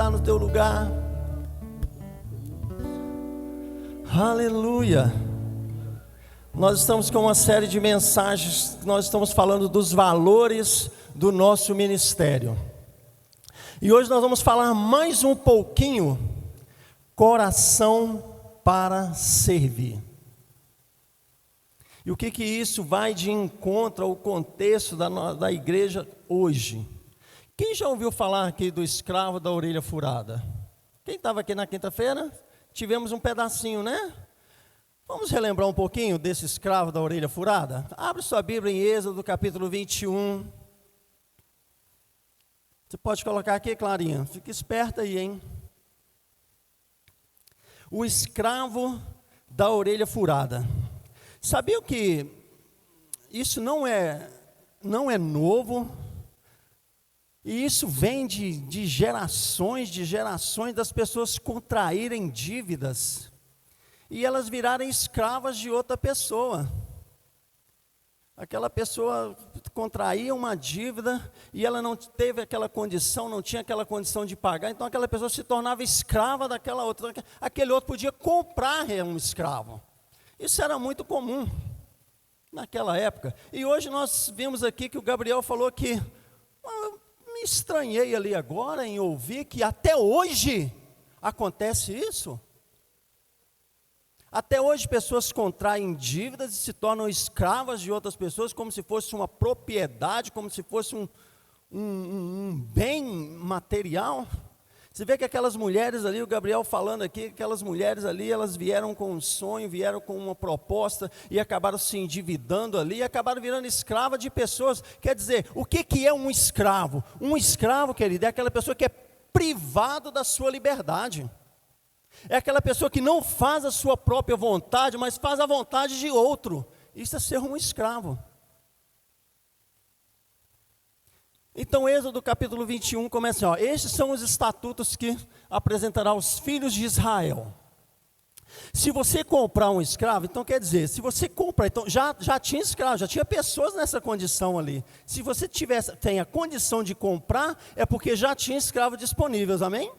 sentar no teu lugar. Aleluia. Nós estamos com uma série de mensagens, nós estamos falando dos valores do nosso ministério. E hoje nós vamos falar mais um pouquinho, coração para servir. E o que isso vai de encontro ao contexto da igreja hoje? Quem já ouviu falar aqui do escravo da orelha furada? Quem estava aqui na quinta-feira? Tivemos um pedacinho, né? Vamos relembrar um pouquinho desse escravo da orelha furada? Abre sua Bíblia em Êxodo, capítulo 21. Você pode colocar aqui, Clarinha. Fica esperta aí, hein? O escravo da orelha furada. Sabiam que isso não é novo? E isso vem de gerações das pessoas contraírem dívidas e elas virarem escravas de outra pessoa. Aquela pessoa contraía uma dívida e ela não teve aquela condição, não tinha aquela condição de pagar, então aquela pessoa se tornava escrava daquela outra. Aquele outro podia comprar um escravo. Isso era muito comum naquela época. E hoje nós vimos aqui que o Gabriel falou que me estranhei ali agora em ouvir que até hoje acontece isso. Até hoje pessoas contraem dívidas e se tornam escravas de outras pessoas como se fosse uma propriedade, como se fosse um bem material. Você vê que aquelas mulheres ali, o Gabriel falando aqui, aquelas mulheres ali, elas vieram com um sonho, vieram com uma proposta e acabaram se endividando ali e acabaram virando escrava de pessoas. Quer dizer, o que é um escravo? Um escravo, querido, é aquela pessoa que é privado da sua liberdade. É aquela pessoa que não faz a sua própria vontade, mas faz a vontade de outro. Isso é ser um escravo. Então, Êxodo capítulo 21 começa assim, estes são os estatutos que apresentará os filhos de Israel. Se você comprar um escravo, então quer dizer, se você comprar, então já tinha escravo, já tinha pessoas nessa condição ali. Se você tem a condição de comprar, é porque já tinha escravos disponíveis, amém?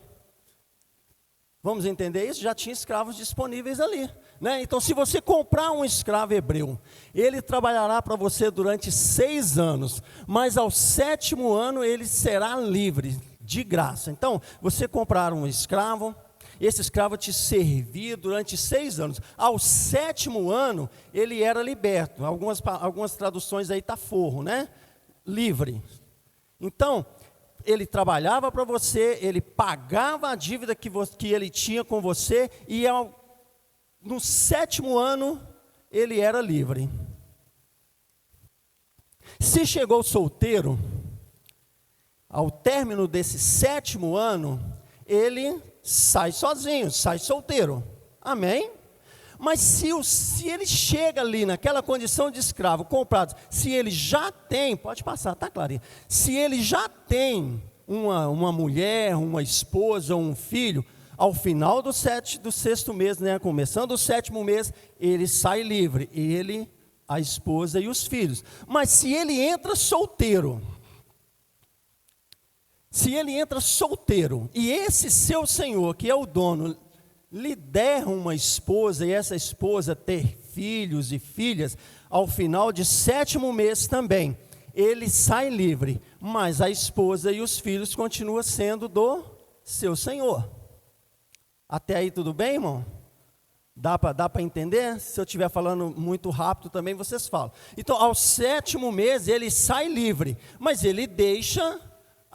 Vamos entender isso? Já tinha escravos disponíveis ali, né? Então, se você comprar um escravo hebreu, ele trabalhará para você durante 6 anos, mas ao 7º ano ele será livre, de graça. Então, você comprar um escravo, esse escravo te servia durante 6 anos. Ao 7º ano, ele era liberto. Algumas traduções aí está forro, né? Livre. Então, ele trabalhava para você, ele pagava a dívida que ele tinha com você, e no 7º ano, ele era livre. Se chegou solteiro, ao término desse 7º ano, ele sai sozinho, sai solteiro. Amém? Mas se ele chega ali naquela condição de escravo comprado, se ele já tem, pode passar, tá, Clarinha? Se ele já tem uma mulher, uma esposa, um filho, ao final do 6º mês, né, começando o 7º mês, ele sai livre, ele, a esposa e os filhos. Mas se ele entra solteiro, e esse seu senhor, que é o dono, lhe der uma esposa, e essa esposa ter filhos e filhas, ao final de 7º mês também, ele sai livre, mas a esposa e os filhos continuam sendo do seu senhor. Até aí tudo bem, irmão? Dá para entender? Se eu estiver falando muito rápido também, vocês falam. Então, ao 7º mês, ele sai livre, mas ele deixa,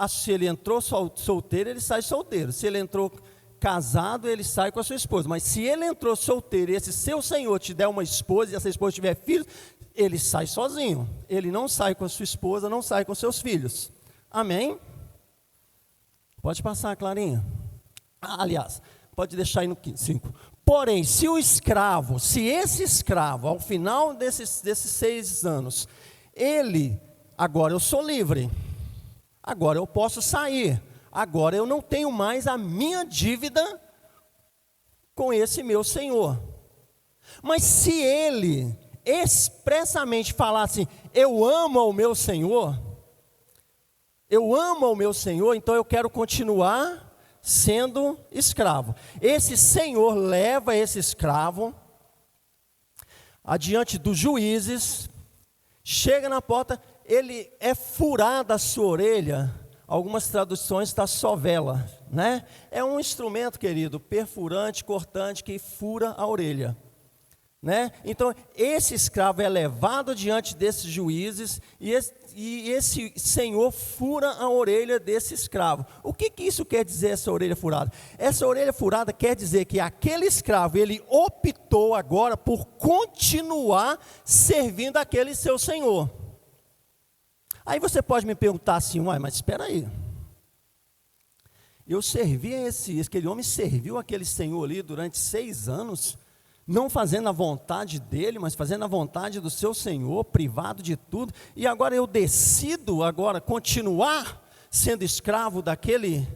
se ele entrou solteiro, ele sai solteiro. Se ele entrou casado, ele sai com a sua esposa. Mas se ele entrou solteiro e esse seu senhor te der uma esposa e essa esposa tiver filhos, ele sai sozinho. Ele não sai com a sua esposa, não sai com seus filhos. Amém? Pode passar, Clarinha. Aliás, pode deixar aí no 5. Porém, se esse escravo, ao final desses 6 anos, agora eu sou livre, agora eu posso sair, agora eu não tenho mais a minha dívida com esse meu senhor. Mas se ele expressamente falar assim, eu amo ao meu senhor, então eu quero continuar sendo escravo. Esse senhor leva esse escravo adiante dos juízes, chega na porta, ele é furada a sua orelha. Algumas traduções está sovela, né? É um instrumento, querido, perfurante, cortante, que fura a orelha, né? Então, esse escravo é levado diante desses juízes e esse senhor fura a orelha desse escravo. O que isso quer dizer, essa orelha furada? Essa orelha furada quer dizer que aquele escravo, ele optou agora por continuar servindo aquele seu senhor. Aí você pode me perguntar assim, mas espera aí, eu servi aquele homem serviu aquele senhor ali durante 6 anos, não fazendo a vontade dele, mas fazendo a vontade do seu senhor, privado de tudo, e agora eu decido agora continuar sendo escravo daquele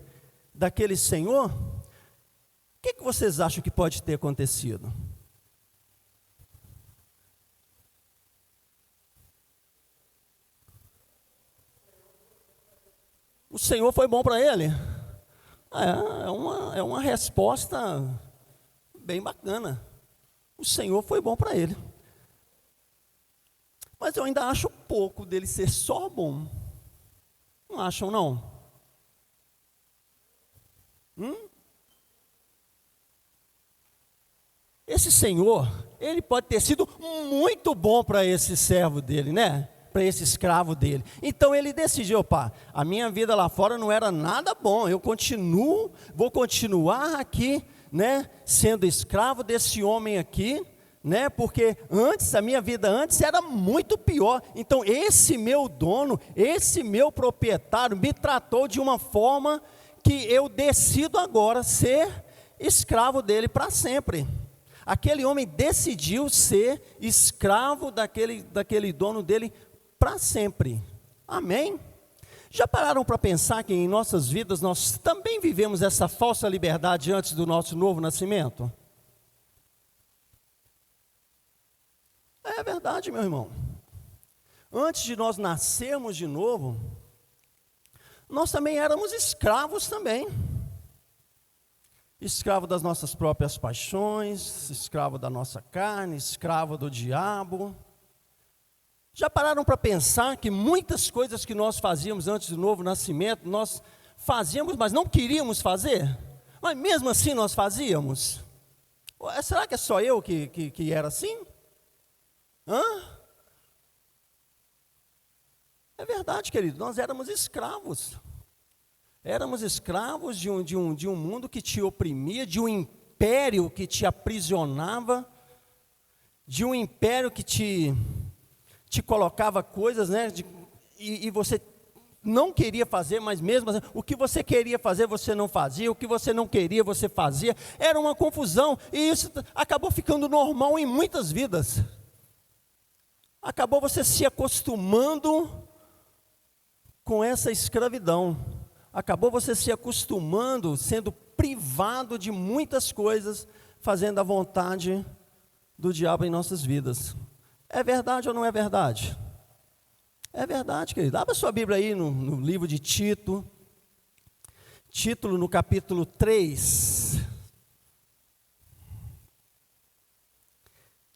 senhor? O que vocês acham que pode ter acontecido? O Senhor foi bom para ele? É uma resposta bem bacana. O Senhor foi bom para ele. Mas eu ainda acho pouco dele ser só bom. Não acham, não? Esse Senhor, ele pode ter sido muito bom para esse servo dele, né? Para esse escravo dele. Então ele decidiu, a minha vida lá fora não era nada bom, vou continuar aqui, né, sendo escravo desse homem aqui, né, porque a minha vida antes era muito pior. Então esse meu dono, esse meu proprietário me tratou de uma forma que eu decido agora ser escravo dele para sempre. Aquele homem decidiu ser escravo daquele dono dele para sempre. Amém? Já pararam para pensar que em nossas vidas nós também vivemos essa falsa liberdade antes do nosso novo nascimento? É verdade, meu irmão. Antes de nós nascermos de novo, nós também éramos escravos também. Escravo das nossas próprias paixões, escravo da nossa carne, escravo do diabo. Já pararam para pensar que muitas coisas que nós fazíamos antes do novo nascimento, nós fazíamos, mas não queríamos fazer? Mas mesmo assim nós fazíamos? Será que é só eu que era assim? É verdade, querido, nós éramos escravos. Éramos escravos de um mundo que te oprimia, de um império que te aprisionava, de um império que te colocava coisas, né, e você não queria fazer, mas mesmo assim, o que você queria fazer você não fazia, o que você não queria você fazia, era uma confusão, e isso acabou ficando normal em muitas vidas. Acabou você se acostumando com essa escravidão, acabou você se acostumando, sendo privado de muitas coisas, fazendo a vontade do diabo em nossas vidas. É verdade ou não é verdade? É verdade, querido. Abra sua Bíblia aí no livro de Tito. Tito no capítulo 3.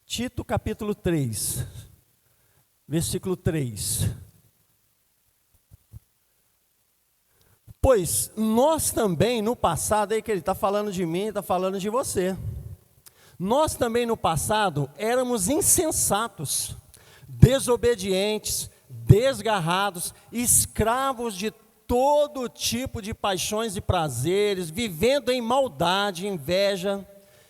Tito capítulo 3. Versículo 3. Pois nós também no passado, aí que ele está falando de mim, está falando de você. Nós também no passado éramos insensatos, desobedientes, desgarrados, escravos de todo tipo de paixões e prazeres, vivendo em maldade, inveja,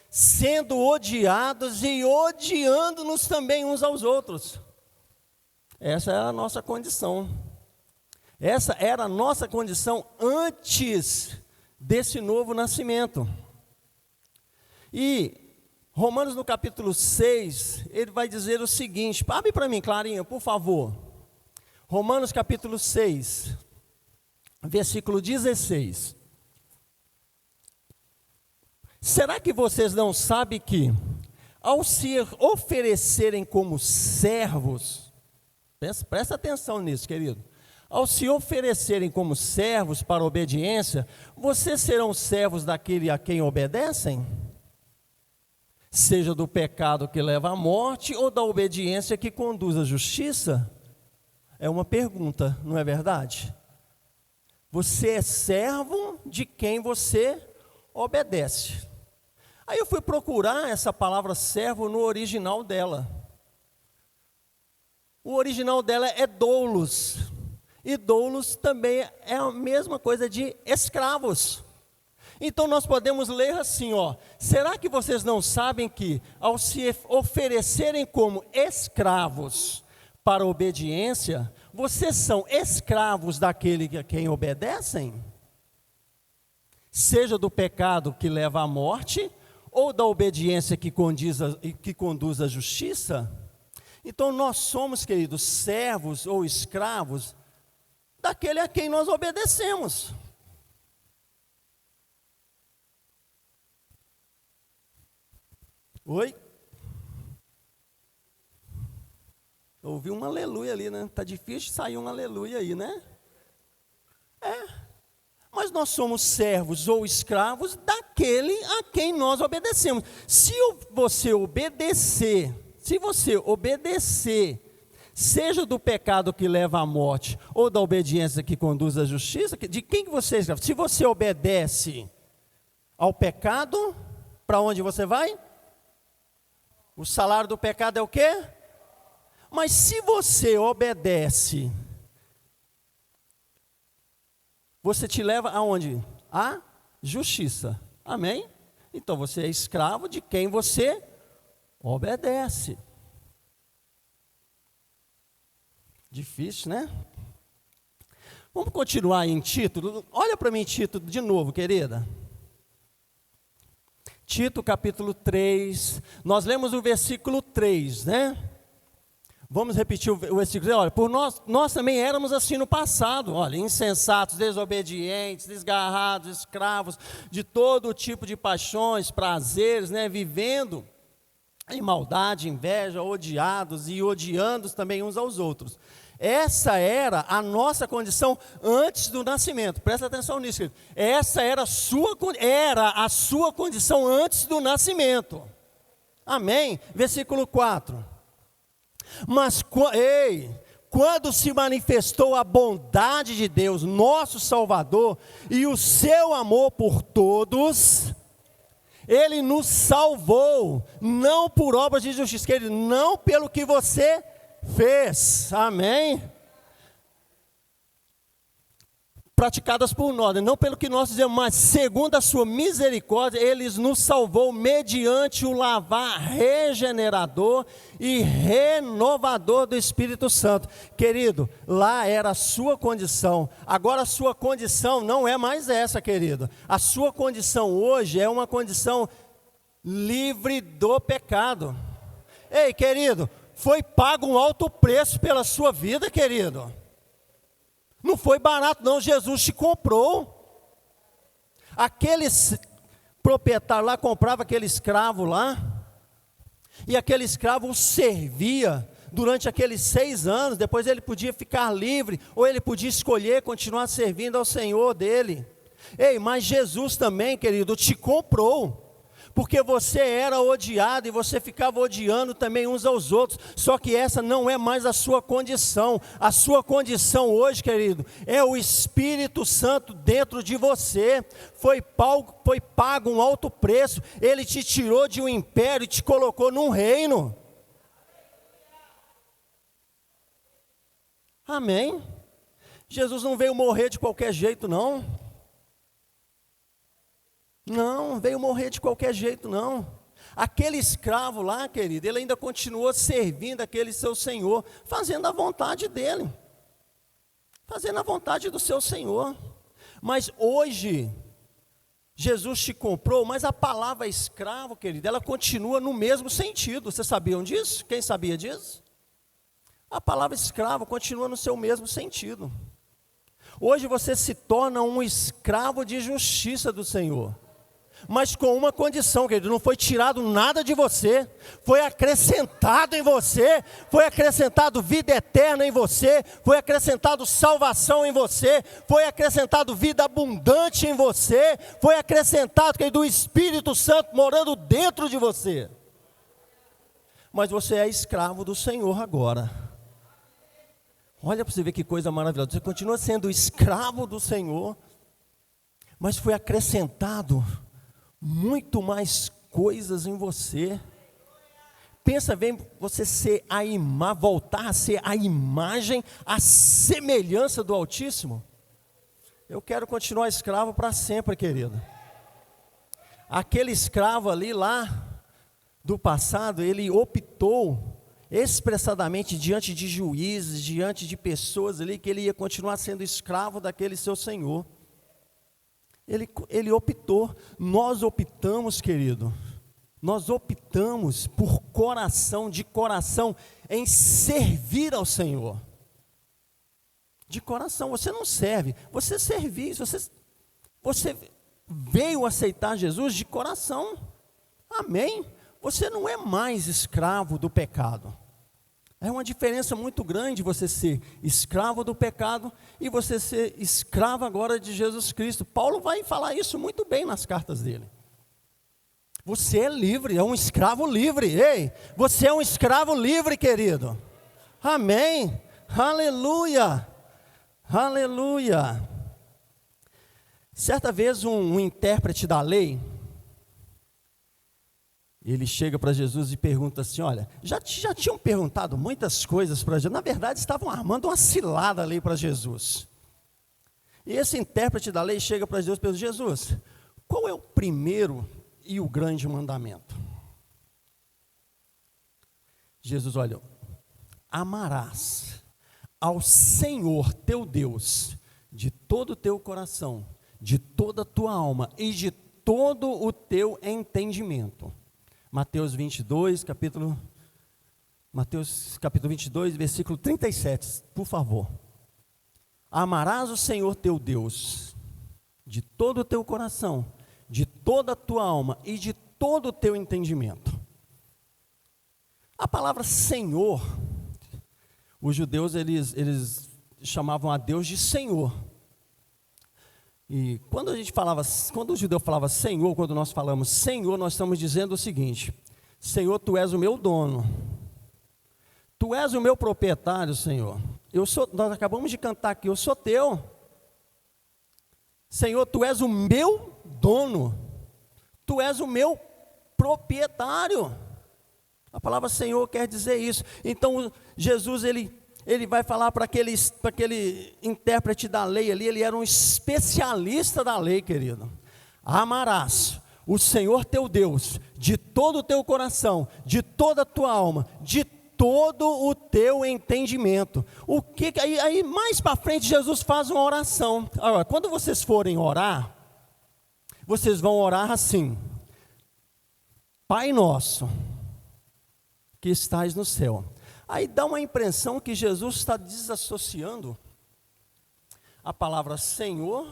sendo odiados e odiando-nos também uns aos outros. Essa era a nossa condição. Essa era a nossa condição antes desse novo nascimento. E Romanos no capítulo 6, ele vai dizer o seguinte, abre para mim, Clarinha, por favor. Romanos capítulo 6, versículo 16. Será que vocês não sabem que, ao se oferecerem como servos, presta atenção nisso, querido, Ao se oferecerem como servos para a obediência, vocês serão servos daquele a quem obedecem? Seja do pecado que leva à morte ou da obediência que conduz à justiça? É uma pergunta, não é verdade? Você é servo de quem você obedece. Aí eu fui procurar essa palavra servo no original dela. O original dela é doulos. E doulos também é a mesma coisa de escravos. Então nós podemos ler assim, será que vocês não sabem que ao se oferecerem como escravos para a obediência, vocês são escravos daquele a quem obedecem? Seja do pecado que leva à morte, ou da obediência que conduz à justiça? Então nós somos, queridos, servos ou escravos daquele a quem nós obedecemos. Oi? Ouvi um aleluia ali, né? Está difícil sair um aleluia aí, né? Mas nós somos servos ou escravos daquele a quem nós obedecemos. Se você obedecer, seja do pecado que leva à morte, ou da obediência que conduz à justiça, de quem que você é escravo? Se você obedece ao pecado, para onde você vai? O salário do pecado é o quê? Mas se você obedece, você te leva aonde? À justiça. Amém? Então você é escravo de quem você obedece. Difícil, né? Vamos continuar em Tito. Olha para mim Tito de novo, querida. Tito capítulo 3. Nós lemos o versículo 3, né? Vamos repetir o versículo. Olha, por nós também éramos assim no passado. Olha, insensatos, desobedientes, desgarrados, escravos de todo tipo de paixões, prazeres, né? Vivendo em maldade, inveja, odiados e odiando também uns aos outros. Essa era a nossa condição antes do nascimento. Presta atenção nisso, querido. Essa era a sua condição antes do nascimento. Amém? Versículo 4. Mas, quando se manifestou a bondade de Deus, nosso Salvador, e o seu amor por todos, Ele nos salvou, não por obras de justiça, querido, não pelo que você fez, amém? Praticadas por nós, não pelo que nós fizemos, mas segundo a sua misericórdia, Ele nos salvou mediante o lavar regenerador e renovador do Espírito Santo. Querido, lá era a sua condição, agora a sua condição não é mais essa, querido. A sua condição hoje é uma condição livre do pecado. Ei, querido, foi pago um alto preço pela sua vida, querido. Não foi barato não, Jesus te comprou. Aqueles proprietários lá comprava aquele escravo lá, e aquele escravo o servia durante aqueles 6 anos, depois ele podia ficar livre, ou ele podia escolher continuar servindo ao Senhor dele. Ei, mas Jesus também, querido, te comprou. Porque você era odiado e você ficava odiando também uns aos outros. Só que essa não é mais a sua condição. A sua condição hoje, querido, é o Espírito Santo dentro de você. Foi pago um alto preço. Ele te tirou de um império e te colocou num reino. Amém? Jesus não veio morrer de qualquer jeito, não. Não, veio morrer de qualquer jeito, não. Aquele escravo lá, querido, ele ainda continuou servindo aquele seu senhor, fazendo a vontade dele, fazendo a vontade do seu senhor. Mas hoje, Jesus te comprou, mas a palavra escravo, querido, ela continua no mesmo sentido. Vocês sabiam disso? Quem sabia disso? A palavra escravo continua no seu mesmo sentido. Hoje você se torna um escravo de justiça do Senhor. mas com uma condição, querido, não foi tirado nada de você, foi acrescentado em você, foi acrescentado vida eterna em você, foi acrescentado salvação em você, foi acrescentado vida abundante em você, foi acrescentado, querido, o Espírito Santo morando dentro de você. Mas você é escravo do Senhor agora. Olha para você ver que coisa maravilhosa, você continua sendo escravo do Senhor, mas foi acrescentado muito mais coisas em você. Pensa bem, você voltar a ser a imagem, a semelhança do Altíssimo. Eu quero continuar escravo para sempre, querido. Aquele escravo ali lá do passado, ele optou expressadamente diante de juízes, diante de pessoas ali, que ele ia continuar sendo escravo daquele seu senhor. Ele optou, nós optamos, querido, nós optamos por de coração, em servir ao Senhor. De coração, você não serve, você serviu, você veio aceitar Jesus de coração, amém? Você não é mais escravo do pecado. É uma diferença muito grande você ser escravo do pecado e você ser escravo agora de Jesus Cristo. Paulo vai falar isso muito bem nas cartas dele. Você é livre, é um escravo livre. Ei, você é um escravo livre, querido. Amém. Aleluia. Aleluia. Certa vez um intérprete da lei, ele chega para Jesus e pergunta assim, olha, já tinham perguntado muitas coisas para Jesus, na verdade estavam armando uma cilada ali para Jesus. E esse intérprete da lei chega para Jesus e pergunta, Jesus, qual é o primeiro e o grande mandamento? Jesus, olha, amarás ao Senhor teu Deus de todo o teu coração, de toda a tua alma e de todo o teu entendimento. Mateus capítulo 22, versículo 37, por favor. Amarás o Senhor teu Deus de todo o teu coração, de toda a tua alma e de todo o teu entendimento. A palavra Senhor, os judeus eles chamavam a Deus de Senhor. E quando o judeu falava Senhor, quando nós falamos Senhor, nós estamos dizendo o seguinte: Senhor, tu és o meu dono, tu és o meu proprietário, Senhor. Nós acabamos de cantar aqui, eu sou teu. Senhor, tu és o meu dono, tu és o meu proprietário. A palavra Senhor quer dizer isso. Então Jesus ele vai falar para aquele intérprete da lei ali, ele era um especialista da lei, querido. Amarás o Senhor teu Deus de todo o teu coração, de toda a tua alma, de todo o teu entendimento. Aí mais para frente Jesus faz uma oração. Agora, quando vocês forem orar, vocês vão orar assim: Pai nosso, que estais no céu. Aí dá uma impressão que Jesus está desassociando a palavra Senhor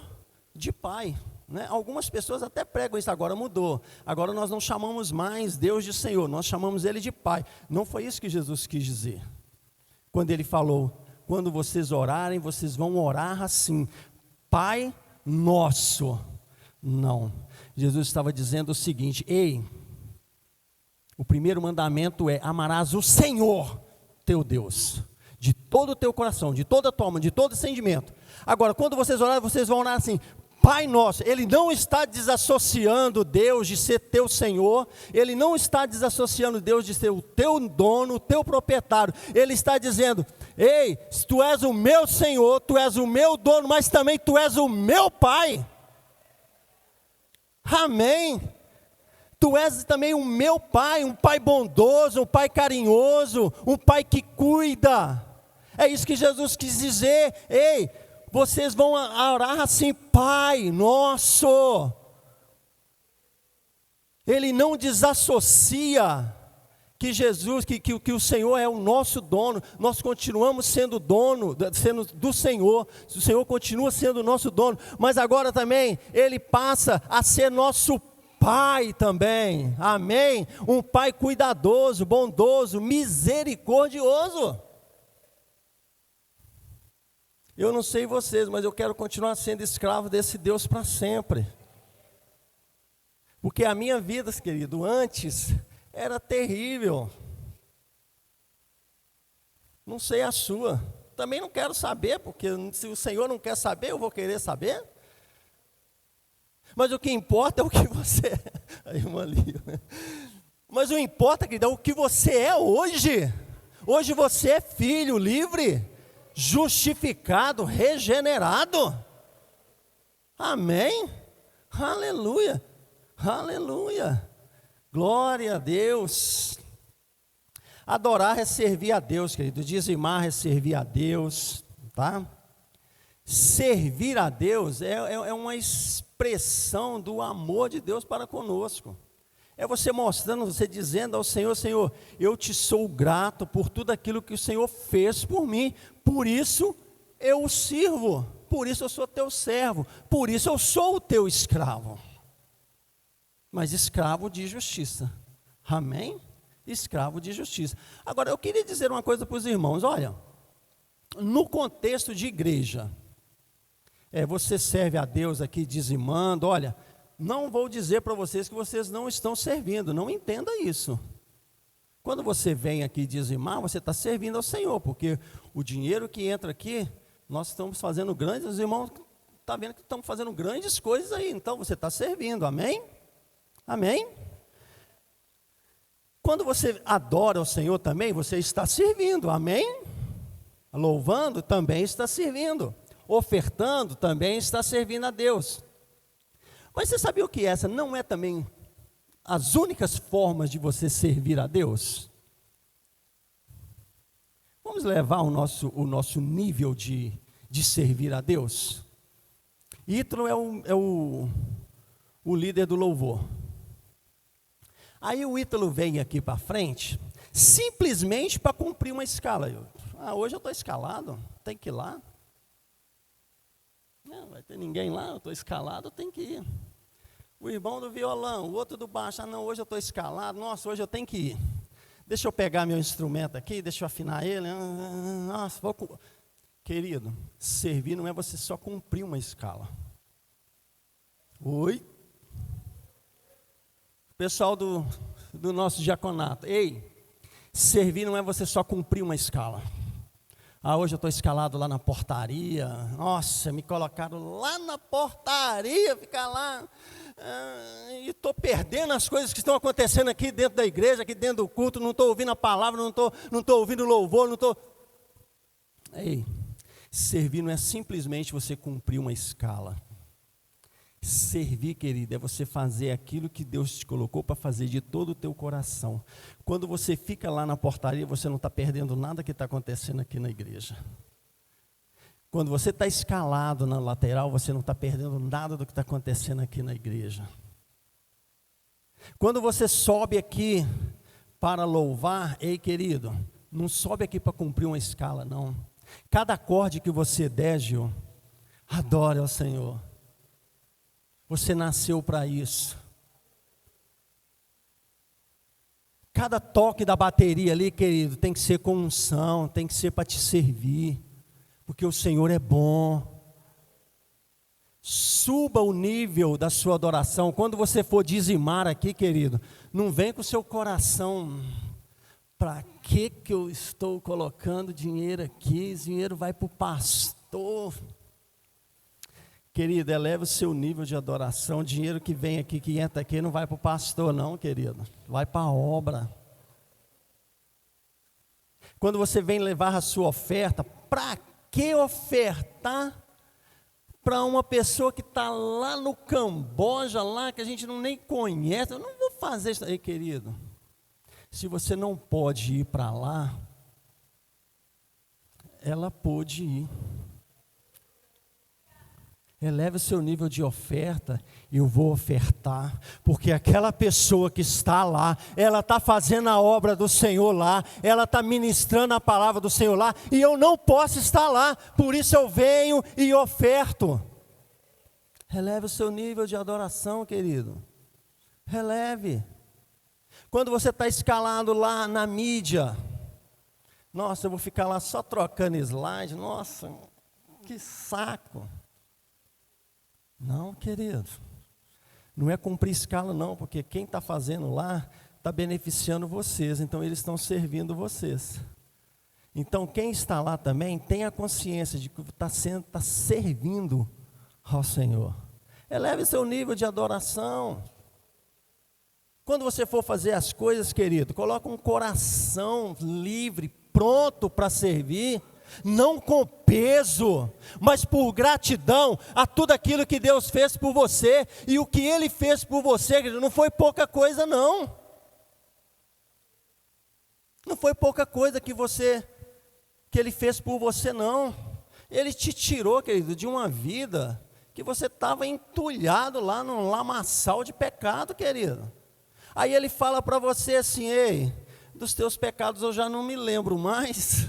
de Pai, né? Algumas pessoas até pregam isso, agora mudou. Agora nós não chamamos mais Deus de Senhor, nós chamamos Ele de Pai. Não foi isso que Jesus quis dizer. Quando Ele falou, quando vocês orarem, vocês vão orar assim: Pai nosso. Não. Jesus estava dizendo o seguinte: ei, o primeiro mandamento é: amarás o Senhor teu Deus de todo o teu coração, de toda a tua alma, de todo o sentimento. Agora, quando vocês orarem, vocês vão orar assim: Pai nosso. Ele não está desassociando Deus de ser teu Senhor, Ele não está desassociando Deus de ser o teu dono, o teu proprietário. Ele está dizendo: ei, tu és o meu Senhor, tu és o meu dono, mas também tu és o meu Pai. Amém. Tu és também o meu Pai, um Pai bondoso, um Pai carinhoso, um Pai que cuida. É isso que Jesus quis dizer. Ei, vocês vão orar assim: Pai nosso. Ele não desassocia que Jesus, que o Senhor é o nosso dono. Nós continuamos sendo sendo do Senhor. O Senhor continua sendo o nosso dono, mas agora também Ele passa a ser nosso pai também, amém? Um pai cuidadoso, bondoso, misericordioso. Eu não sei vocês, mas eu quero continuar sendo escravo desse Deus para sempre. Porque a minha vida, querido, antes era terrível. Não sei a sua. Também não quero saber, porque se o Senhor não quer saber, eu vou querer saber. Mas o que importa é o que você é. Aí, irmã Lia. Mas o importa, querido, é o que você é hoje. Hoje você é filho livre, justificado, regenerado. Amém? Aleluia. Aleluia. Glória a Deus. Adorar é servir a Deus, querido. Dizimar é servir a Deus, tá? Servir a Deus é uma expressão do amor de Deus para conosco. É você mostrando, você dizendo ao Senhor: Senhor, eu te sou grato por tudo aquilo que o Senhor fez por mim. Por isso eu o sirvo. Por isso eu sou teu servo. Por isso eu sou o teu escravo. Mas escravo de justiça. Amém? Escravo de justiça. Agora, eu queria dizer uma coisa para os irmãos. Olha, no contexto de igreja, você serve a Deus aqui dizimando. Olha, não vou dizer para vocês que vocês não estão servindo. Não entenda isso. Quando você vem aqui dizimar, você está servindo ao Senhor. Porque o dinheiro que entra aqui, nós estamos fazendo grandes, os irmãos estão vendo que estamos fazendo grandes coisas aí. Então, você está servindo. Amém? Amém? Quando você adora o Senhor também, você está servindo, amém? Louvando, também está servindo. Ofertando, também está servindo a Deus. Mas você sabia o que é essa? Não é também as únicas formas de você servir a Deus? Vamos levar o nosso nível de servir a Deus? Ítalo é o líder do louvor. Aí o Ítalo vem aqui para frente, simplesmente para cumprir uma escala. Hoje eu estou escalado, tem que ir lá. Não vai ter ninguém lá, eu estou escalado, eu tenho que ir. O irmão do violão, o outro do baixo, não, hoje eu estou escalado, nossa, hoje eu tenho que ir. Deixa eu pegar meu instrumento aqui, deixa eu afinar ele. Nossa, Querido, servir não é você só cumprir uma escala. Oi? Pessoal do nosso diaconato, servir não é você só cumprir uma escala. Hoje eu estou escalado lá na portaria, nossa, me colocaram lá na portaria, ficar lá, e estou perdendo as coisas que estão acontecendo aqui dentro da igreja, aqui dentro do culto, não estou ouvindo a palavra, não estou ouvindo o louvor, não estou... Servir não é simplesmente você cumprir uma escala. Servir, querido, é você fazer aquilo que Deus te colocou para fazer de todo o teu coração. Quando você fica lá na portaria, você não está perdendo nada que está acontecendo aqui na igreja. Quando você está escalado na lateral, você não está perdendo nada do que está acontecendo aqui na igreja. Quando você sobe aqui para louvar, querido, não sobe aqui para cumprir uma escala, não. Cada acorde que você der, Gil, adore ao Senhor. Você nasceu para isso. Cada toque da bateria ali, querido, tem que ser com unção, tem que ser para te servir, porque o Senhor é bom. Suba o nível da sua adoração. Quando você for dizimar aqui, querido, não vem com o seu coração: para que eu estou colocando dinheiro aqui? Esse dinheiro vai para o pastor. Querido, eleva o seu nível de adoração. O dinheiro que vem aqui, que entra aqui, não vai para o pastor não, querido. Vai para a obra. Quando você vem levar a sua oferta, para que ofertar para uma pessoa que está lá no Camboja, lá, que a gente nem conhece? Eu não vou fazer isso aí, querido. Se você não pode ir para lá, ela pôde ir. Eleve o seu nível de oferta, eu vou ofertar, porque aquela pessoa que está lá, ela está fazendo a obra do Senhor lá, ela está ministrando a palavra do Senhor lá, e eu não posso estar lá, por isso eu venho e oferto. Eleve o seu nível de adoração, querido. Releve. Quando você está escalado lá na mídia, nossa, eu vou ficar lá só trocando slide, nossa, que saco. Não, querido, não é cumprir escala não, porque quem está fazendo lá está beneficiando vocês, então eles estão servindo vocês. Então quem está lá também tenha consciência de que está servindo ao Senhor. Eleve seu nível de adoração. Quando você for fazer as coisas, querido, coloque um coração livre, pronto para servir, não com peso, mas por gratidão a tudo aquilo que Deus fez por você, e o que Ele fez por você, querido, não foi pouca coisa não. Não foi pouca coisa que Ele fez por você não. Ele te tirou, querido, de uma vida que você estava entulhado lá num lamaçal de pecado, querido. Aí Ele fala para você assim: ei, dos teus pecados eu já não me lembro mais.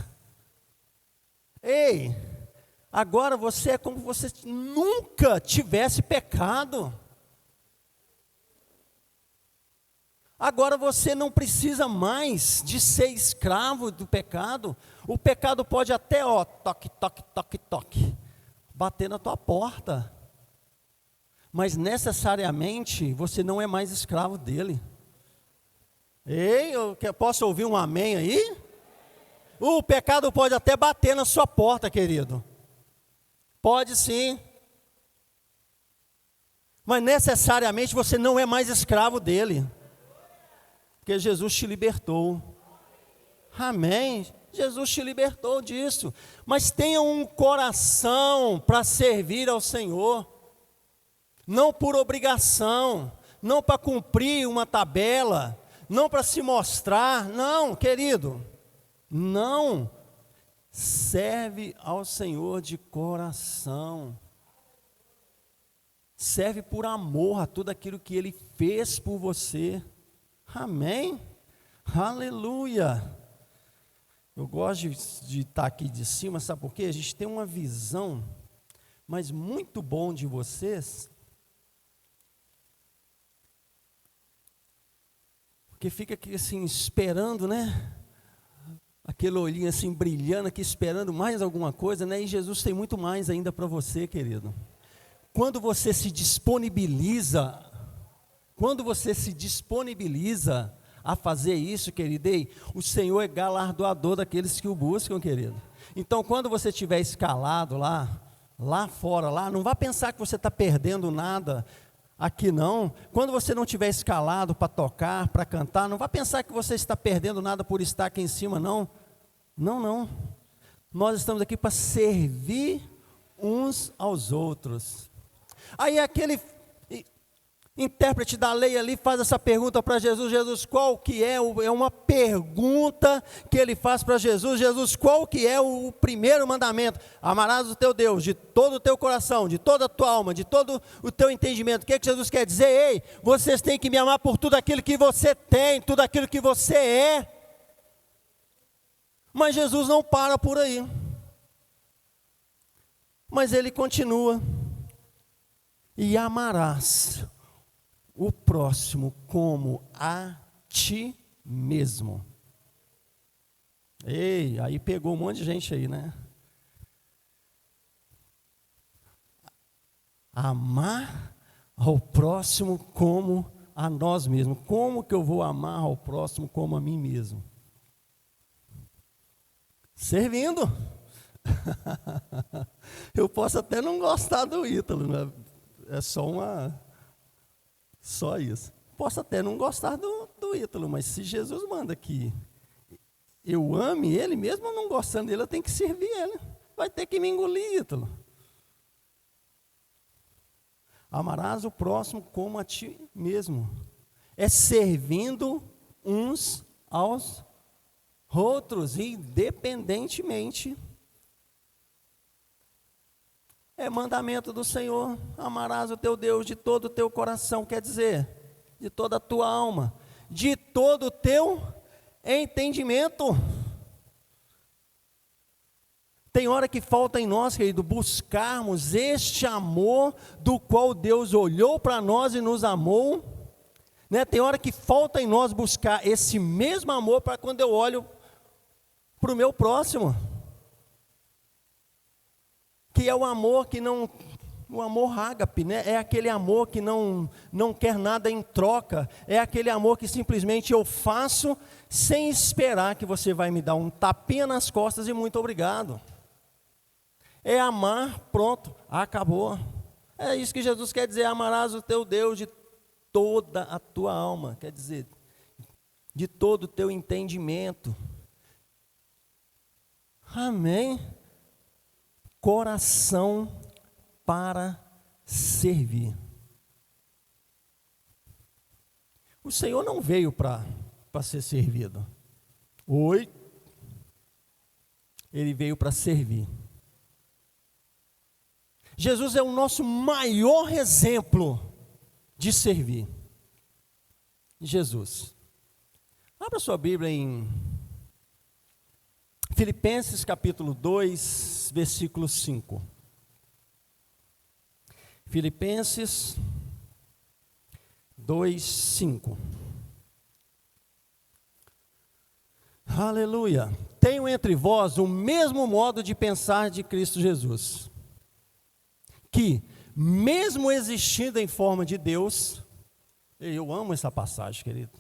Ei, agora você é como se você nunca tivesse pecado. Agora você não precisa mais de ser escravo do pecado. O pecado pode até, toque, toque, toque, toque, bater na tua porta. Mas necessariamente você não é mais escravo dele. Ei, posso ouvir um amém aí? O pecado pode até bater na sua porta, querido. Pode sim. Mas necessariamente você não é mais escravo dele. Porque Jesus te libertou. Amém. Jesus te libertou disso. Mas tenha um coração para servir ao Senhor. Não por obrigação. Não para cumprir uma tabela. Não para se mostrar. Não, querido. Não. Serve ao Senhor de coração. Serve por amor a tudo aquilo que Ele fez por você. Amém? Aleluia! Eu gosto de estar aqui de cima, sabe por quê? A gente tem uma visão, mas muito bom de vocês, porque fica aqui assim, esperando, né? Aquele olhinho assim, brilhando aqui, esperando mais alguma coisa, né? E Jesus tem muito mais ainda para você, querido. Quando você se disponibiliza a fazer isso, querido, o Senhor é galardoador daqueles que o buscam, querido. Então, quando você estiver escalado lá fora, não vá pensar que você está perdendo nada aqui não. Quando você não estiver escalado para tocar, para cantar, não vá pensar que você está perdendo nada por estar aqui em cima, não. Não. Nós estamos aqui para servir uns aos outros. Aí aquele intérprete da lei ali faz essa pergunta para Jesus. Jesus, qual que é uma pergunta que ele faz para Jesus. Jesus, qual que é o primeiro mandamento? Amarás o teu Deus de todo o teu coração, de toda a tua alma, de todo o teu entendimento. O que Jesus quer dizer? Ei, vocês têm que me amar por tudo aquilo que você tem, tudo aquilo que você é. Mas Jesus não para por aí. Mas ele continua. E amarás o próximo como a ti mesmo. Ei, aí pegou um monte de gente aí, né? Amar ao próximo como a nós mesmos. Como que eu vou amar ao próximo como a mim mesmo? Servindo. Eu posso até não gostar do Ítalo, né? É só isso. Posso até não gostar do Ítalo, mas se Jesus manda que eu ame ele, mesmo não gostando dele, eu tenho que servir ele. Vai ter que me engolir, Ítalo. Amarás o próximo como a ti mesmo. É servindo uns aos outros, independentemente. É mandamento do Senhor, amarás o teu Deus de todo o teu coração, quer dizer, de toda a tua alma, de todo o teu entendimento. Tem hora que falta em nós, querido, buscarmos este amor do qual Deus olhou para nós e nos amou, Né? Tem hora que falta em nós buscar esse mesmo amor para quando eu olho para o meu próximo. Que é o amor que não... O amor ágape, né? É aquele amor que não quer nada em troca. É aquele amor que simplesmente eu faço sem esperar que você vai me dar um tapinha nas costas e muito obrigado. É amar, pronto, acabou. É isso que Jesus quer dizer, amarás o teu Deus de toda a tua alma, quer dizer, de todo o teu entendimento. Amém? Coração para servir. O Senhor não veio para ser servido. Oi? Ele veio para servir. Jesus é o nosso maior exemplo de servir. Jesus. Abra sua Bíblia em Filipenses capítulo 2, versículo 5. Filipenses 2, 5. Aleluia. Tenho entre vós o mesmo modo de pensar de Cristo Jesus, que, mesmo existindo em forma de Deus, eu amo essa passagem, querido,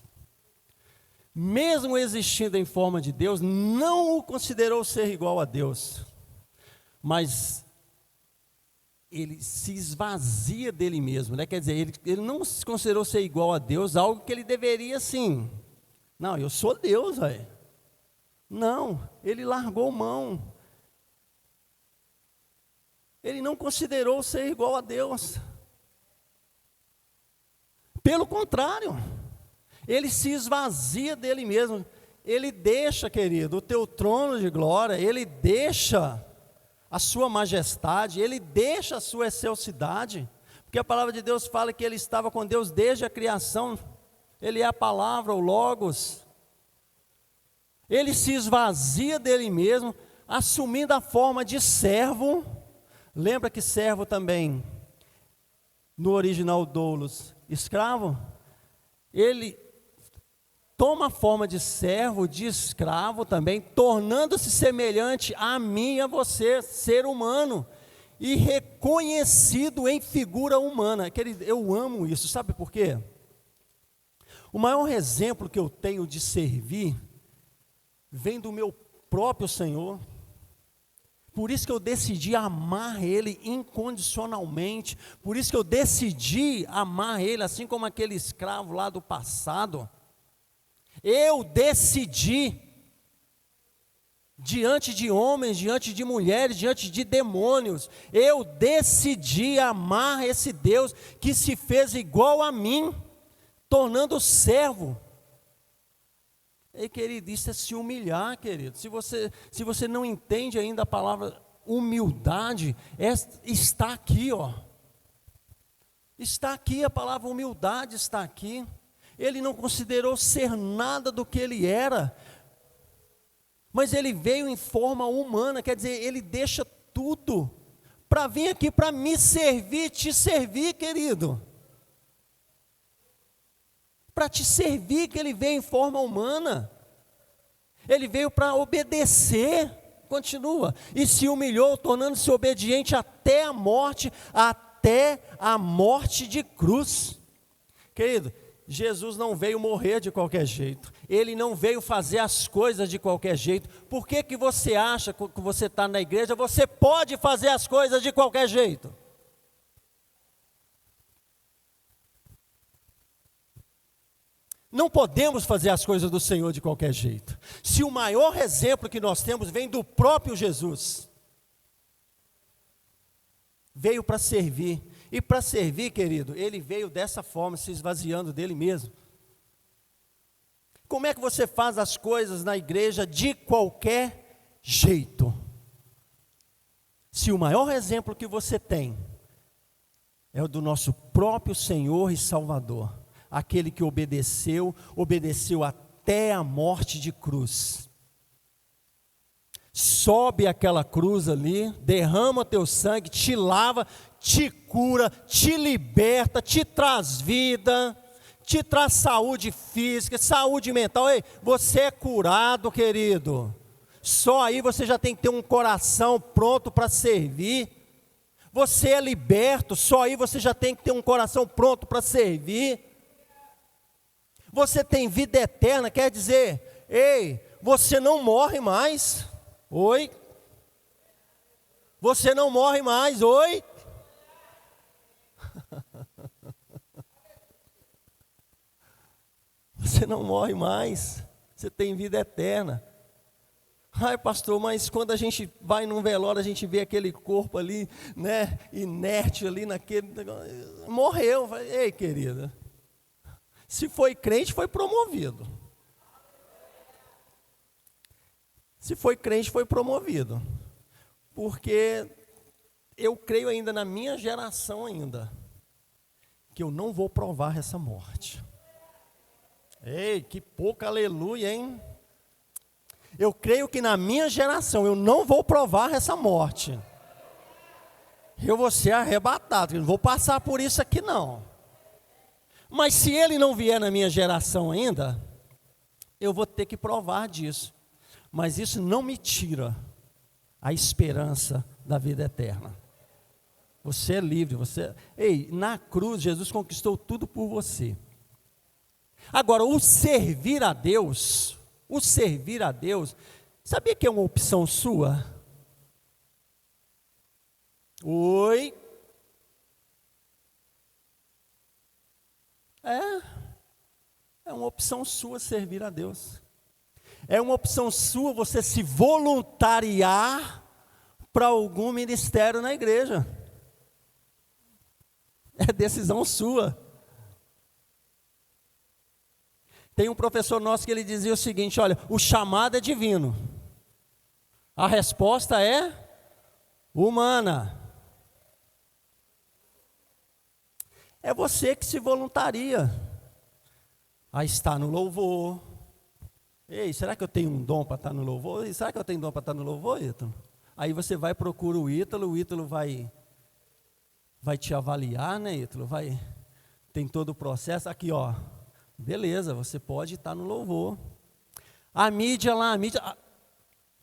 mesmo existindo em forma de Deus, não o considerou ser igual a Deus, mas ele se esvazia dele mesmo, né? Quer dizer, ele não se considerou ser igual a Deus, algo que ele deveria sim. Não, eu sou Deus, velho. Não, ele largou mão. Ele não considerou ser igual a Deus. Pelo contrário, ele se esvazia dele mesmo. Ele deixa, querido, o teu trono de glória, ele deixa a sua majestade, ele deixa a sua excelsidade, porque a palavra de Deus fala que ele estava com Deus desde a criação, ele é a palavra, o Logos. Ele se esvazia dele mesmo, assumindo a forma de servo. Lembra que servo também, no original doulos, escravo? Ele toma a forma de servo, de escravo também, tornando-se semelhante a mim e a você, ser humano, e reconhecido em figura humana. Querido, eu amo isso, sabe por quê? O maior exemplo que eu tenho de servir vem do meu próprio Senhor. Por isso que eu decidi amar Ele incondicionalmente. Por isso que eu decidi amar Ele, assim como aquele escravo lá do passado. Eu decidi, diante de homens, diante de mulheres, diante de demônios, eu decidi amar esse Deus que se fez igual a mim, tornando servo. Ei, querido, isso é se humilhar, querido. Se você não entende ainda a palavra humildade, está aqui, ó. Está aqui, a palavra humildade está aqui. Ele não considerou ser nada do que ele era, mas ele veio em forma humana, quer dizer, ele deixa tudo para vir aqui para me servir, te servir, querido. Para te servir que ele veio em forma humana. Ele veio para obedecer, continua, e se humilhou, tornando-se obediente até a morte de cruz. Querido, Jesus não veio morrer de qualquer jeito, ele não veio fazer as coisas de qualquer jeito. Por que você acha que você está na igreja, você pode fazer as coisas de qualquer jeito? Não podemos fazer as coisas do Senhor de qualquer jeito. Se o maior exemplo que nós temos vem do próprio Jesus, veio para servir. E para servir, querido, ele veio dessa forma, se esvaziando dele mesmo. Como é que você faz as coisas na igreja de qualquer jeito? Se o maior exemplo que você tem é o do nosso próprio Senhor e Salvador, aquele que obedeceu até a morte de cruz. Sobe aquela cruz ali, derrama teu sangue, te lava, te cura, te liberta, te traz vida, te traz saúde física, saúde mental. Ei, você é curado, querido. Só aí você já tem que ter um coração pronto para servir. Você é liberto, só aí você já tem que ter um coração pronto para servir. Você tem vida eterna, quer dizer, ei, você não morre mais. Oi? Você não morre mais, oi? Você não morre mais, você tem vida eterna. Ai, pastor, mas quando a gente vai num velório, a gente vê aquele corpo ali, né, inerte ali naquele negócio, morreu. Ei, querida, se foi crente, foi promovido. Se foi crente, foi promovido. Porque eu creio ainda na minha geração ainda, que eu não vou provar essa morte. Ei, que pouca aleluia, hein? Eu creio que na minha geração eu não vou provar essa morte. Eu vou ser arrebatado, eu não vou passar por isso aqui não. Mas se ele não vier na minha geração ainda, eu vou ter que provar disso. Mas isso não me tira a esperança da vida eterna. Você é livre, Ei, na cruz Jesus conquistou tudo por você. Agora, o servir a Deus, sabia que é uma opção sua? Oi? É uma opção sua servir a Deus. É uma opção sua você se voluntariar para algum ministério na igreja. É decisão sua. Tem um professor nosso que ele dizia o seguinte, olha, o chamado é divino. A resposta é humana. É você que se voluntaria a estar no louvor. Ei, será que eu tenho um dom para estar no louvor? Será que eu tenho dom para estar no louvor, Ítalo? Aí você vai procurar o Ítalo vai te avaliar, né, Ítalo? Tem todo o processo. Aqui, ó, beleza, você pode estar no louvor. A mídia,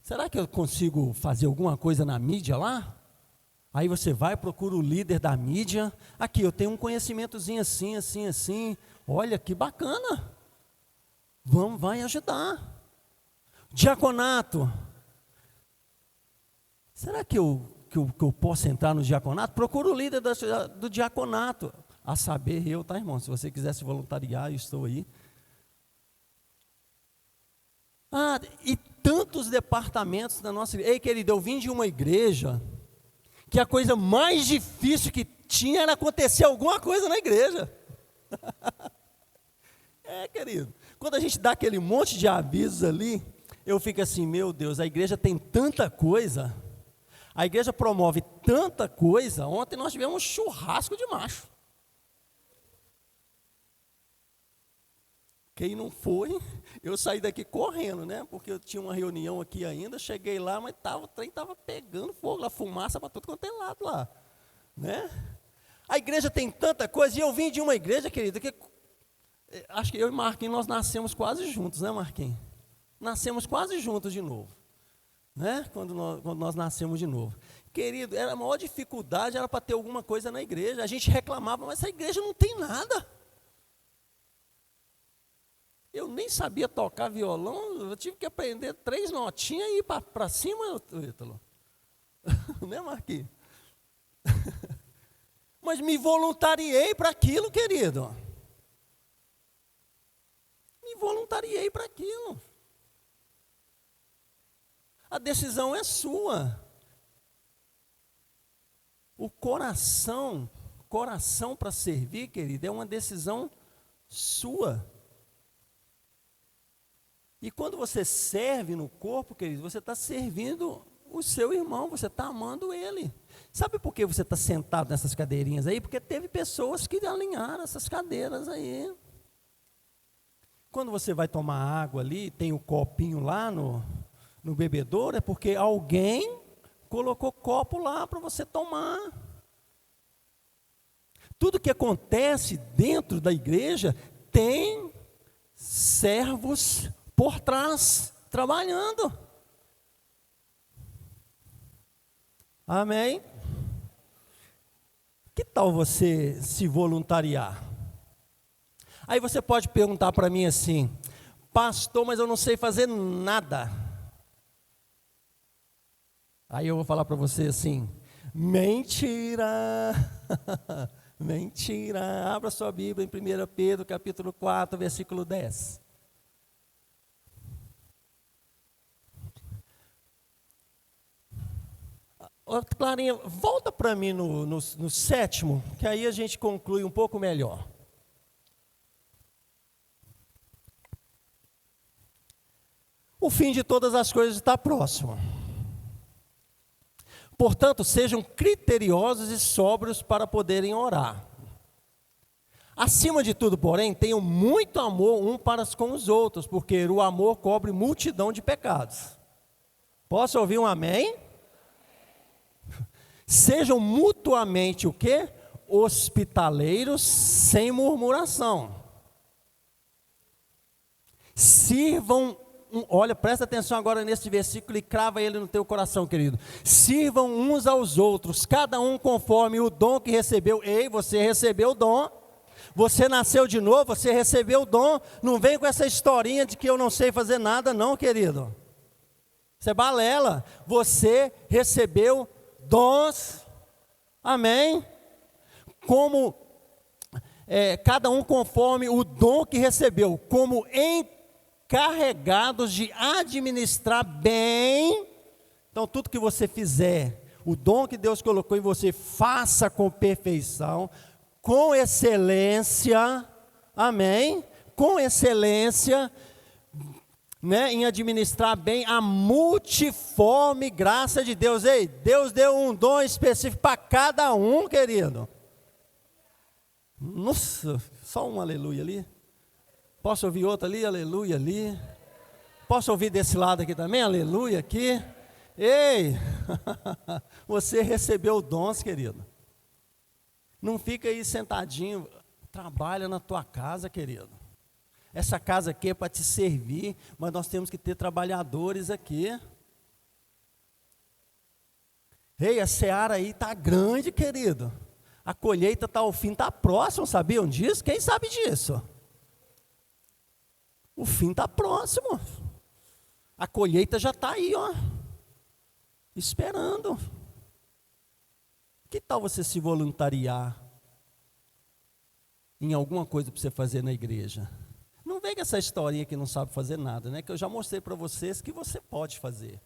será que eu consigo fazer alguma coisa na mídia lá? Aí você vai, procura o líder da mídia. Aqui, eu tenho um conhecimentozinho assim. Olha, que bacana. Vai ajudar. Diaconato. Será que eu posso entrar no diaconato? Procura o líder do diaconato. A saber, tá, irmão? Se você quiser se voluntariar, eu estou aí. E tantos departamentos da nossa igreja. Ei, querido, eu vim de uma igreja que a coisa mais difícil que tinha era acontecer alguma coisa na igreja. Querido, quando a gente dá aquele monte de avisos ali, eu fico assim, meu Deus, a igreja tem tanta coisa, a igreja promove tanta coisa. Ontem nós tivemos um churrasco de macho. Quem não foi, eu saí daqui correndo, né? Porque eu tinha uma reunião aqui ainda, cheguei lá, mas o trem estava pegando fogo, a fumaça para tudo quanto é lado lá, né? A igreja tem tanta coisa, e eu vim de uma igreja, querida, que acho que eu e Marquinhos, nós nascemos quase juntos, né, Marquinhos? Nascemos quase juntos de novo, né? Quando nós nascemos de novo. Querido, a maior dificuldade era para ter alguma coisa na igreja. A gente reclamava, mas essa igreja não tem nada. Eu nem sabia tocar violão, eu tive que aprender 3 notinhas e ir para cima, Ítalo. Né, Marquinhos? Mas me voluntariei para aquilo, querido. Me voluntariei para aquilo. A decisão é sua. O coração para servir, querido, é uma decisão sua. E quando você serve no corpo, querido, você está servindo o seu irmão, você está amando ele. Sabe por que você está sentado nessas cadeirinhas aí? Porque teve pessoas que alinharam essas cadeiras aí. Quando você vai tomar água ali, tem o copinho lá no bebedouro, é porque alguém colocou copo lá para você tomar. Tudo que acontece dentro da igreja tem servos por trás, trabalhando. Amém? Que tal você se voluntariar? Aí você pode perguntar para mim assim: pastor, mas eu não sei fazer nada. Aí eu vou falar para você assim: mentira, mentira. Abra sua Bíblia em 1 Pedro capítulo 4, versículo 10. Ô, Clarinha, volta para mim no 7º, que aí a gente conclui um pouco melhor. O fim de todas as coisas está próximo. Portanto, sejam criteriosos e sóbrios para poderem orar. Acima de tudo, porém, tenham muito amor um para com os outros, porque o amor cobre multidão de pecados. Posso ouvir um amém? Sejam mutuamente o quê? Hospitaleiros sem murmuração. Sirvam, olha, presta atenção agora nesse versículo e crava ele no teu coração, querido. Sirvam uns aos outros, cada um conforme o dom que recebeu. Ei, você recebeu o dom. Você nasceu de novo, você recebeu o dom. Não vem com essa historinha de que eu não sei fazer nada, não, querido. Isso é balela. Você recebeu dons, amém? Como cada um conforme o dom que recebeu, como encarregados de administrar bem. Então tudo que você fizer, o dom que Deus colocou em você, faça com perfeição, com excelência, amém? Com excelência, né, em administrar bem a multiforme graça de Deus. Ei, Deus deu um dom específico para cada um, querido. Nossa, só um aleluia ali. Posso ouvir outro ali? Aleluia ali. Posso ouvir desse lado aqui também? Aleluia aqui. Ei, você recebeu dons, querido. Não fica aí sentadinho, trabalha na tua casa, querido. Essa casa aqui é para te servir, mas nós temos que ter trabalhadores aqui. Ei, a seara aí está grande, querido. A colheita está ao fim, está próximo, sabiam disso? Quem sabe disso? O fim está próximo. A colheita já está aí, ó, esperando. Que tal você se voluntariar em alguma coisa para você fazer na igreja? Não vem com essa historinha que não sabe fazer nada, né? Que eu já mostrei para vocês que você pode fazer.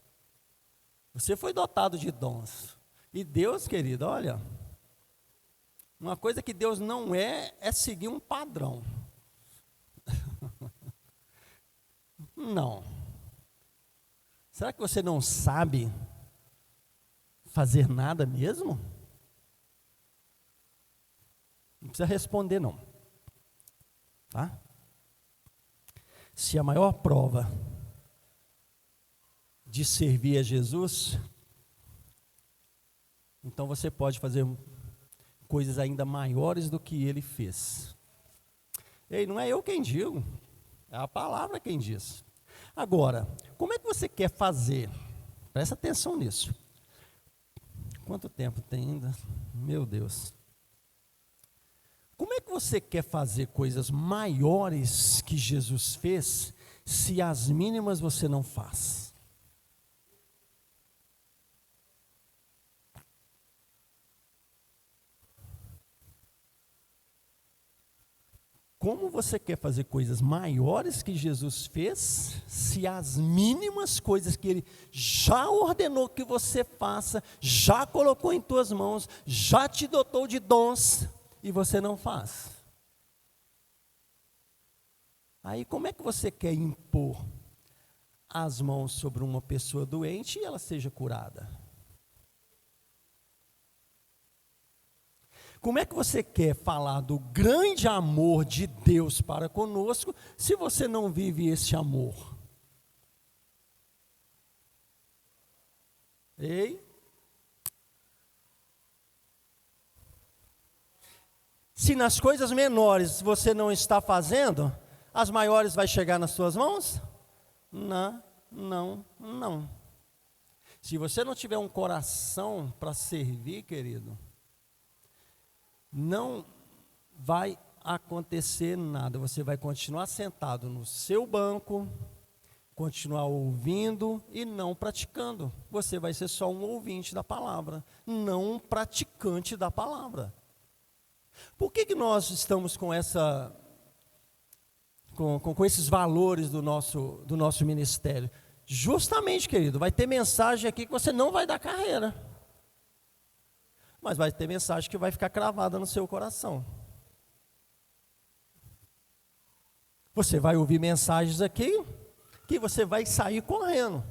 Você foi dotado de dons. E Deus, querido, olha, uma coisa que Deus não é seguir um padrão. Não. Será que você não sabe fazer nada mesmo? Não precisa responder, não. Tá? Se a maior prova de servir a Jesus, então você pode fazer coisas ainda maiores do que ele fez. Ei, não é eu quem digo, é a palavra quem diz. Agora, como é que você quer fazer? Presta atenção nisso. Quanto tempo tem ainda? Meu Deus. Como é que você quer fazer coisas maiores que Jesus fez, se as mínimas você não faz? Como você quer fazer coisas maiores que Jesus fez, se as mínimas coisas que Ele já ordenou que você faça, já colocou em tuas mãos, já te dotou de dons, e você não faz? Aí como é que você quer impor as mãos sobre uma pessoa doente e ela seja curada? Como é que você quer falar do grande amor de Deus para conosco, se você não vive esse amor? Ei? Se nas coisas menores você não está fazendo, as maiores vai chegar nas suas mãos? Não, não, não. Se você não tiver um coração para servir, querido, não vai acontecer nada. Você vai continuar sentado no seu banco, continuar ouvindo e não praticando. Você vai ser só um ouvinte da palavra, não um praticante da palavra. Por que nós estamos com esses valores do nosso ministério? Justamente, querido, vai ter mensagem aqui que você não vai dar carreira, mas vai ter mensagem que vai ficar cravada no seu coração. Você vai ouvir mensagens aqui que você vai sair correndo,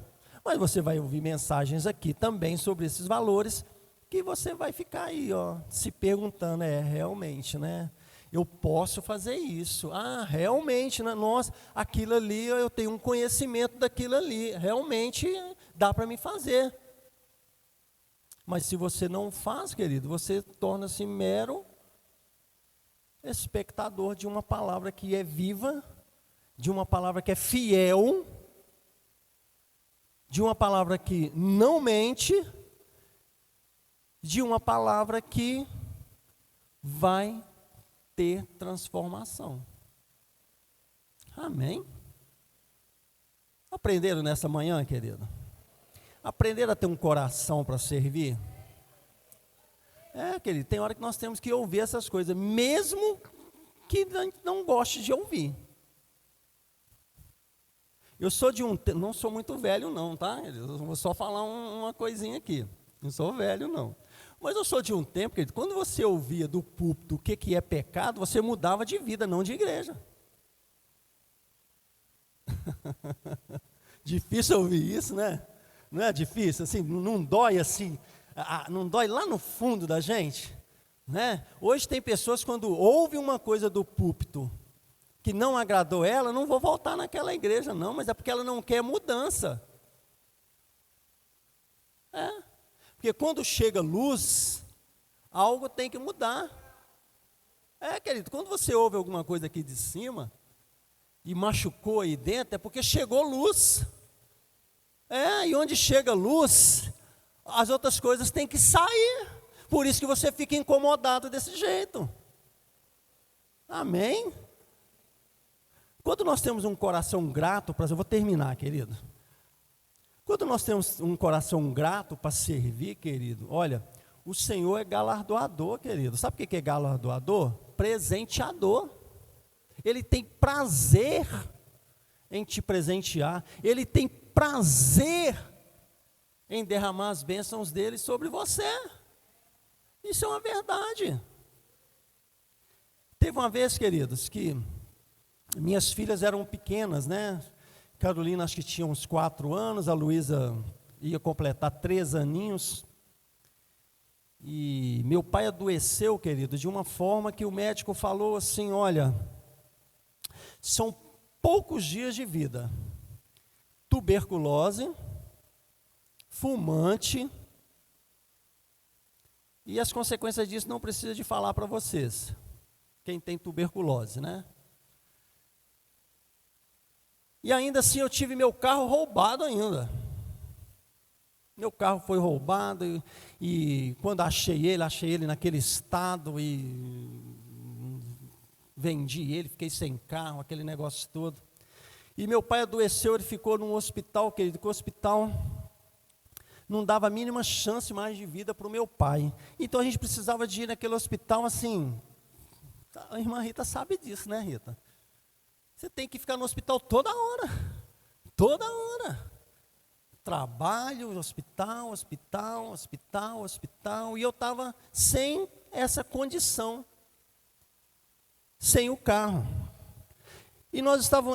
mas você vai ouvir mensagens aqui também sobre esses valores que você vai ficar aí, se perguntando, realmente, né? Eu posso fazer isso. Realmente, né? Nossa, aquilo ali, eu tenho um conhecimento daquilo ali. Realmente dá para me fazer. Mas se você não faz, querido, você torna-se mero espectador de uma palavra que é viva, de uma palavra que é fiel, de uma palavra que não mente, de uma palavra que vai ter transformação. Amém? Aprenderam nessa manhã, querido? Aprenderam a ter um coração para servir? Querido, tem hora que nós temos que ouvir essas coisas, mesmo que a gente não goste de ouvir. Eu sou não sou muito velho não, tá? Eu vou só falar uma coisinha aqui. Não sou velho não. Mas eu sou de um tempo, querido, quando você ouvia do púlpito o que é pecado, você mudava de vida, não de igreja. Difícil ouvir isso, né? Não é difícil? Assim, não dói assim, não dói lá no fundo da gente, né? Hoje tem pessoas, quando ouvem uma coisa do púlpito que não agradou ela, não vou voltar naquela igreja não, mas é porque ela não quer mudança. Porque quando chega luz, algo tem que mudar. Querido, quando você ouve alguma coisa aqui de cima e machucou aí dentro, é porque chegou luz. E onde chega luz, as outras coisas têm que sair. Por isso que você fica incomodado desse jeito. Amém? Quando nós temos um coração grato, eu vou terminar, querido. Quando nós temos um coração grato para servir, querido, olha, o Senhor é galardoador, querido. Sabe o que é galardoador? Presenteador. Ele tem prazer em te presentear. Ele tem prazer em derramar as bênçãos dele sobre você. Isso é uma verdade. Teve uma vez, queridos, que minhas filhas eram pequenas, né? Carolina acho que tinha uns 4 anos, a Luísa ia completar 3 aninhos. E meu pai adoeceu, querido, de uma forma que o médico falou assim, olha, são poucos dias de vida. Tuberculose, fumante, e as consequências disso não precisa de falar para vocês. Quem tem tuberculose, né? E ainda assim eu tive meu carro roubado ainda. Meu carro foi roubado e quando achei ele naquele estado e vendi ele, fiquei sem carro, aquele negócio todo. E meu pai adoeceu, ele ficou num hospital, querido, que o hospital não dava a mínima chance mais de vida para o meu pai. Então a gente precisava de ir naquele hospital assim, a irmã Rita sabe disso, né, Rita? Você tem que ficar no hospital toda hora. Trabalho, hospital, e eu estava sem essa condição, sem o carro. E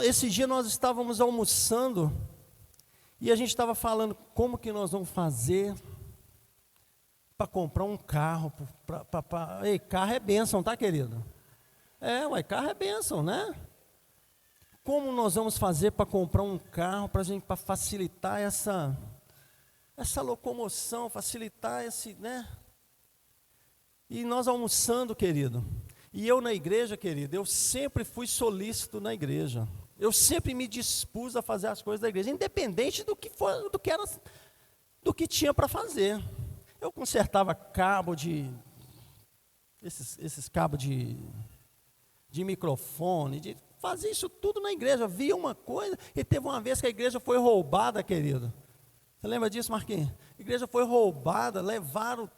esse dia nós estávamos almoçando, e a gente estava falando como que nós vamos fazer para comprar um carro. Ei, carro é bênção, tá, querido? Carro é bênção, né? Como nós vamos fazer para comprar um carro para facilitar essa locomoção, facilitar esse, né? E nós almoçando, querido, E eu na igreja, querido, eu sempre fui solícito na igreja. Eu sempre me dispus a fazer as coisas da igreja, independente do que tinha para fazer. Eu consertava cabo esses cabos de microfone, fazia isso tudo na igreja. Via uma coisa, e teve uma vez que a igreja foi roubada, querido. Você lembra disso, Marquinhos? A igreja foi roubada, levaram,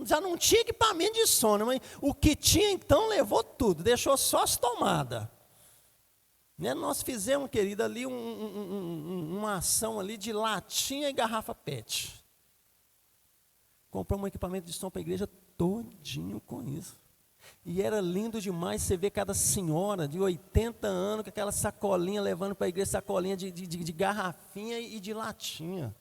já não tinha equipamento de som, mas o que tinha então levou tudo, deixou só as tomadas. Né? Nós fizemos, querido, ali uma ação ali de latinha e garrafa PET. Compramos um equipamento de som para a igreja todinho com isso. E era lindo demais você ver cada senhora de 80 anos com aquela sacolinha levando para a igreja, sacolinha de garrafinha e de latinha.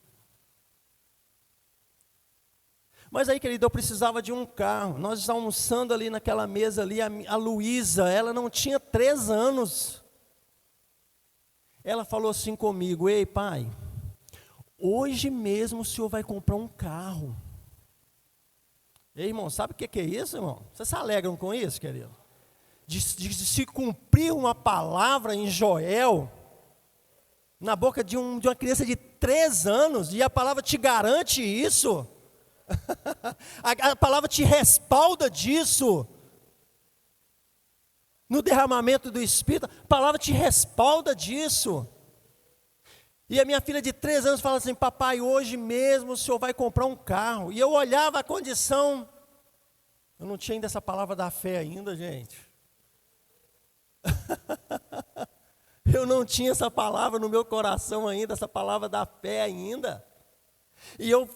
Mas aí, querido, eu precisava de um carro. Nós almoçando ali naquela mesa ali, a Luísa, ela não tinha 3 anos. Ela falou assim comigo: ei, pai, hoje mesmo o senhor vai comprar um carro. Ei, irmão, sabe o que é isso, irmão? Vocês se alegram com isso, querido? De se cumprir uma palavra em Joel, na boca de uma criança de 3 anos, e a palavra te garante isso. A palavra te respalda disso. No derramamento do Espírito, a palavra te respalda disso. E a minha filha de 3 anos fala assim: papai, hoje mesmo o senhor vai comprar um carro. E eu olhava a condição, eu não tinha ainda essa palavra da fé ainda, gente. Eu não tinha essa palavra no meu coração ainda, essa palavra da fé ainda. E eu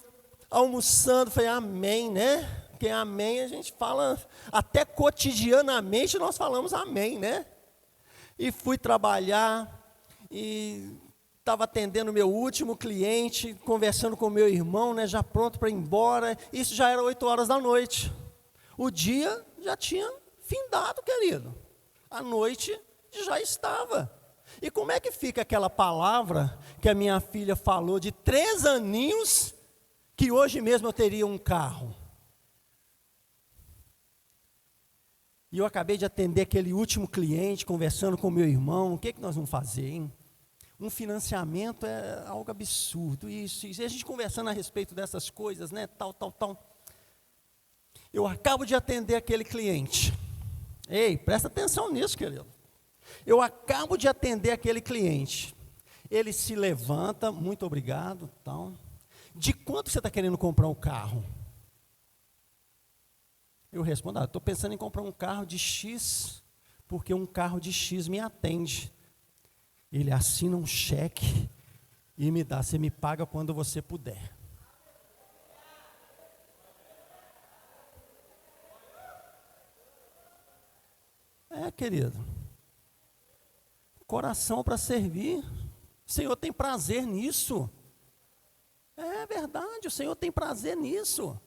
almoçando, falei, amém, né? Porque amém a gente fala, até cotidianamente nós falamos amém, né? E fui trabalhar, e estava atendendo o meu último cliente, conversando com o meu irmão, né? Já pronto para ir embora, isso já era 8 horas da noite. O dia já tinha findado, querido. A noite já estava. E como é que fica aquela palavra que a minha filha falou de 3 aninhos, que hoje mesmo eu teria um carro? E eu acabei de atender aquele último cliente, conversando com o meu irmão, o que nós vamos fazer, hein? Um financiamento é algo absurdo, isso. E a gente conversando a respeito dessas coisas, né, tal. Eu acabo de atender aquele cliente. Ei, presta atenção nisso, querido. Eu acabo de atender aquele cliente. Ele se levanta, muito obrigado, tal. De quanto você está querendo comprar um carro? Eu respondo, estou pensando em comprar um carro de X, porque um carro de X me atende. Ele assina um cheque e me dá, você me paga quando você puder. Querido, coração para servir, o Senhor tem prazer nisso. É verdade, o Senhor tem prazer nisso.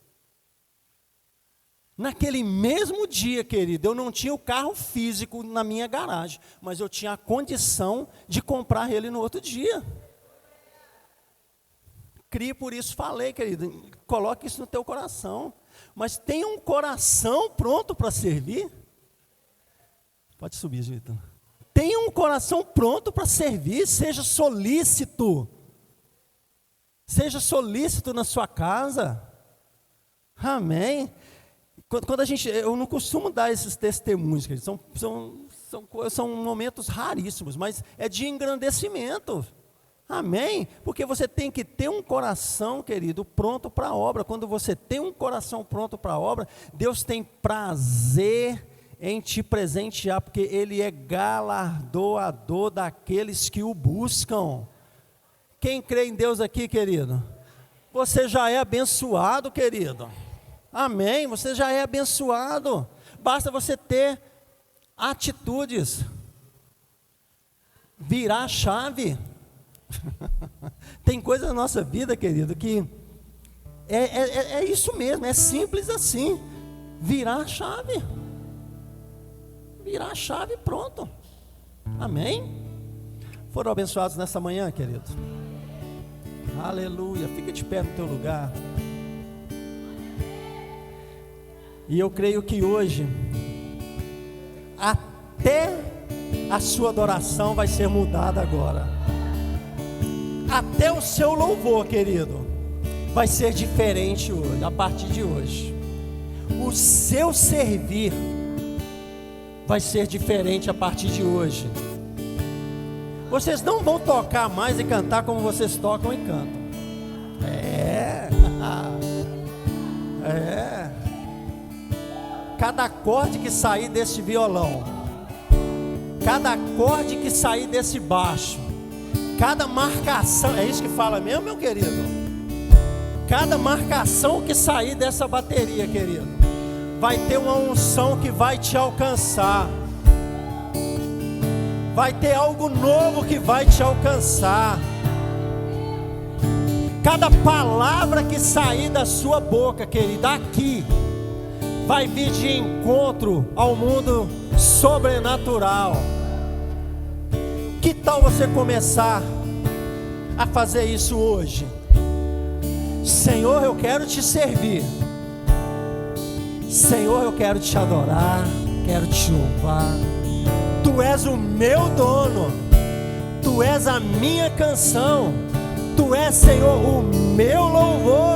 Naquele mesmo dia, querido, eu não tinha o carro físico na minha garagem, mas eu tinha a condição de comprar ele no outro dia. Criei, por isso falei, querido, coloque isso no teu coração. Mas tenha um coração pronto para servir. Pode subir, Vitor. Tenha um coração pronto para servir, seja solícito. Seja solícito na sua casa. Amém. Quando a gente, eu não costumo dar esses testemunhos, são momentos raríssimos, mas é de engrandecimento. Amém? Porque você tem que ter um coração, querido, pronto para a obra. Quando você tem um coração pronto para a obra, Deus tem prazer em te presentear, porque Ele é galardoador daqueles que o buscam. Quem crê em Deus aqui, querido? Você já é abençoado, querido. Amém, você já é abençoado. Basta você ter atitudes. Virar a chave. Tem coisa na nossa vida, querido, que é isso mesmo, é simples assim. Virar a chave. Virar a chave, pronto. Amém? Foram abençoados nessa manhã, querido? Aleluia. Fica de pé no teu lugar. E eu creio que hoje Até a sua adoração vai ser mudada agora. Até o seu louvor, querido, vai ser diferente hoje, a partir de hoje. O seu servir vai ser diferente a partir de hoje. Vocês não vão tocar mais e cantar como vocês tocam e cantam. Cada acorde que sair desse violão, cada acorde que sair desse baixo, cada marcação, é isso que fala mesmo, meu querido? Cada marcação que sair dessa bateria, querido, vai ter uma unção que vai te alcançar. Vai ter algo novo que vai te alcançar. Cada palavra que sair da sua boca, querido, aqui, vai vir de encontro ao mundo sobrenatural. Que tal você começar a fazer isso hoje? Senhor, eu quero te servir. Senhor, eu quero te adorar, quero te louvar. Tu és o meu dono, Tu és a minha canção, Tu és, Senhor, o meu louvor.